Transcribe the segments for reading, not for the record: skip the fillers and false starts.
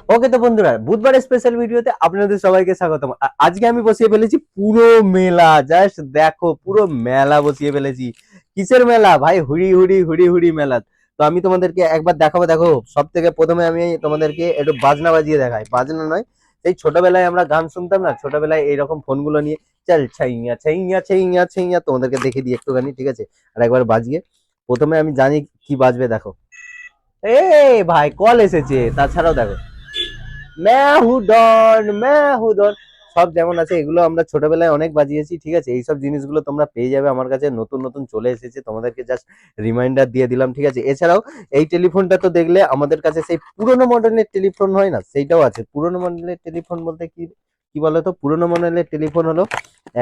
ওকে তো বন্ধুরা, বুধবার স্পেশাল ভিডিওতে আপনাদের সবাইকে স্বাগতম। আজকে আমি বসিয়ে ফেলেছি পুরো মেলা। জাস্ট দেখো, পুরো মেলা বসিয়ে ফেলেছি। কিসের মেলা ভাই? হুড়ি হুড়ি হুড়ি হুড়ি মেলা। তো আমি তোমাদেরকে একবার দেখাবো। দেখো, সব থেকে প্রথমে আমি তোমাদেরকে একটু বাজনা বাজিয়ে দেখাই। বাজনা নয়, সেই ছোটবেলায় আমরা গান শুনতাম না, ছোটবেলায় এইরকম ফোনগুলো নিয়ে চল ছাইয়া ছাইয়া ছাইয়া ছাইয়া, তোমাদেরকে দেখে দিই একটুখানি, ঠিক আছে? আর একবার বাজিয়ে প্রথমে আমি জানি কি বাজবে, দেখো। এ ভাই, কল এসেছে। তাছাড়াও দেখো, মেহুডন মেহুডন, সব যেমন আছে এগুলো আমরা ছোটবেলায় অনেক বাজিয়েছি, ঠিক আছে? এইসব জিনিসগুলো তোমরা পেয়ে যাবে আমার কাছে, নতুন নতুন চলে এসেছে, তোমাদেরকে জাস্ট রিমাইন্ডার দিয়ে দিলাম, ঠিক আছে? এছাড়াও এই টেলিফোনটা তো দেখলে আমাদের কাছে সেই পুরোনো মডেলের টেলিফোন হয় না, সেইটাও আছে। পুরোনো মডেলের টেলিফোন বলতে কি কি বলতো? পুরোনো মডেলের টেলিফোন হলো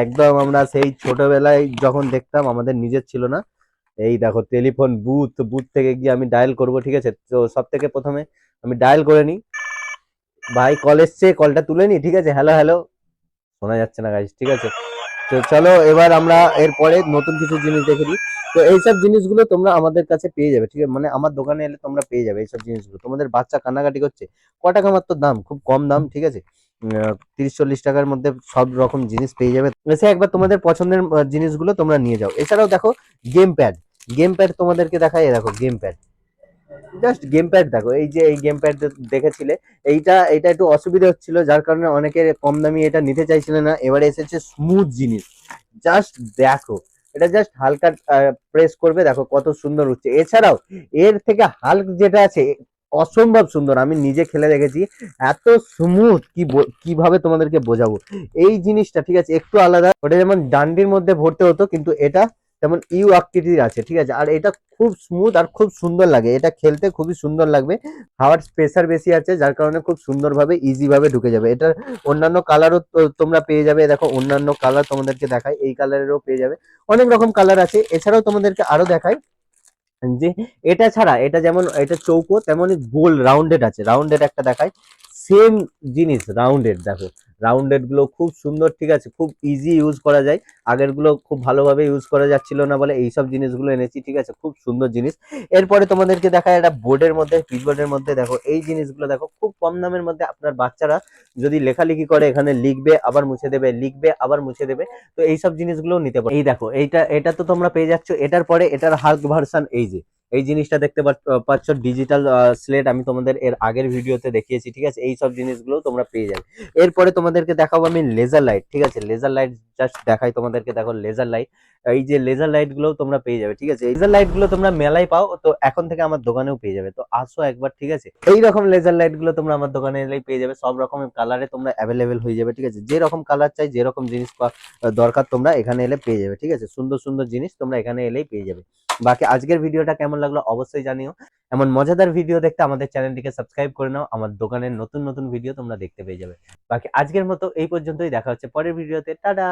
একদম আমরা সেই ছোটবেলায় যখন দেখতাম, আমাদের নিজের ছিল না। এই দেখো, টেলিফোন বুথ, বুথ থেকে গিয়ে আমি ডায়াল করব, ঠিক আছে? তো সব থেকে প্রথমে আমি ডায়াল করে নিই। ভাই কল এসছে, কলটা তুলে নি, ঠিক আছে? হ্যালো হ্যালো, শোনা যাচ্ছে না গাইস, ঠিক আছে? তো চলো এবার আমরা এরপরে নতুন কিছু জিনিস দেখে দিই। তো এইসব জিনিসগুলো তোমরা আমাদের কাছে পেয়ে যাবে, ঠিক আছে? মানে আমার দোকানে এলে তোমরা পেয়ে যাবে এইসব জিনিসগুলো। তোমাদের বাচ্চা কান্নাকাটি করছে, ক টাকা মাত্র দাম, খুব কম দাম, ঠিক আছে? 30-40 টাকার মধ্যে সব রকম জিনিস পেয়ে যাবে। এসে একবার তোমাদের পছন্দের জিনিসগুলো তোমরা নিয়ে যাও। এছাড়াও দেখো, গেম প্যাড। গেম প্যাড তোমাদেরকে দেখাই, দেখো game pad. Just game pad দেখো, এই যে এই গেম প্যাড দেখেছিলে, এইটা একটু অসুবিধা হচ্ছিল, যার কারণে অনেকে কম দামি এটা নিতে চাইছিল না। এবারে এসেছে স্মুথ জিনিস। জাস্ট দেখো, এটা জাস্ট হালকা প্রেস করবে, দেখো কত সুন্দর হচ্ছে। এছাড়াও এর থেকে হাল্ক যেটা আছে, অসম্ভব সুন্দর। আমি নিজে খেলে দেখেছি, এত স্মুথ কিভাবে তোমাদেরকে বোঝাবো। এই জিনিসটা, ঠিক আছে, একটু আলাদা। ওটা যেমন ডান্ডির মধ্যে ভরতে হতো, কিন্তু এটা যেমন ইউ আকৃতির আছে, ঠিক আছে? আর এটা খুব স্মুথ আর খুব সুন্দর লাগে, এটা খেলতে খুবই সুন্দর লাগবে। হাওয়ার প্রেসার বেশি আছে, যার কারণে খুব সুন্দরভাবে ইজি ভাবে ঢুকে যাবে। এটার অন্যান্য কালারও তোমরা পেয়ে যাবে। দেখো, অন্যান্য কালার তোমাদেরকে দেখাই, এই কালারেরও পেয়ে যাবে। অনেক রকম কালার আছে। এছাড়াও তোমাদেরকে আরো দেখাই যে এটা ছাড়া, এটা যেমন এটা চৌকো, তেমনই গোল রাউন্ডেড আছে। রাউন্ডেড একটা দেখাই, সেম জিনিস রাউন্ডেড। দেখো, রাউন্ডেড গুলো খুব সুন্দর, ঠিক আছে? খুব ইজি ইউজ করা যায়। আগের গুলো খুব ভালোভাবে ইউজ করা যাচ্ছিল না বলে এইসব জিনিসগুলো এনেছি, ঠিক আছে? খুব সুন্দর জিনিস। এরপরে তোমাদেরকে দেখায় একটা বোর্ডের মধ্যে, পিচবোর্ডের মধ্যে। দেখো এই জিনিসগুলো, দেখো খুব কম দামের মধ্যে আপনার বাচ্চারা যদি লেখালেখি করে, এখানে লিখবে আবার মুছে দেবে, লিখবে আবার মুছে দেবে। তো এইসব জিনিসগুলো নিতে পারো। এই দেখো, এটা তো তোমরা পেয়ে যাচ্ছ। এটার পরে এটার হাল্ক ভার্সন, এই যে এই জিনিসটা দেখতে পাচ্ছ, ডিজিটাল স্লেট। আমি তোমাদের এর আগের ভিডিওতে দেখিয়েছি, ঠিক আছে? এই সব জিনিসগুলো তোমরা পেয়ে যাবে। এরপরে তোমাদেরকে দেখাবো আমি লেজার লাইট, ঠিক আছে? লেজার লাইট জাস্ট দেখাই তোমাদেরকে। দেখো লেজার লাইট, এই যে লেজার লাইট গুলো তোমরা পেয়ে যাবে, ঠিক আছে? এই লেজার লাইট গুলো তোমরা মেলায় পাও, তো এখন থেকে আমার দোকানেও পেয়ে যাবে। তো আসো একবার, ঠিক আছে? এই রকম লেজার লাইট গুলো তোমরা আমার দোকানে এলেই পেয়ে যাবে। সব রকমের কালারে তোমরা অ্যাভেলেবেল হয়ে যাবে, ঠিক আছে? যেরকম কালার চাই, যেরকম জিনিস দরকার, তোমরা এখানে এলে পেয়ে যাবে, ঠিক আছে? সুন্দর সুন্দর জিনিস তোমরা এখানে এলেই পেয়ে যাবে। বাকি আজকের ভিডিওটা কেমন লাগলো অবশ্যই জানিও। এমন মজাদার ভিডিও দেখতে আমাদের চ্যানেলটিকে সাবস্ক্রাইব করে নাও। আমার দোকানের নতুন নতুন ভিডিও তোমরা দেখতে পেয়ে যাবে। বাকি আজকের মতো এই পর্যন্তই, দেখা হচ্ছে পরের ভিডিওতে। টাটা।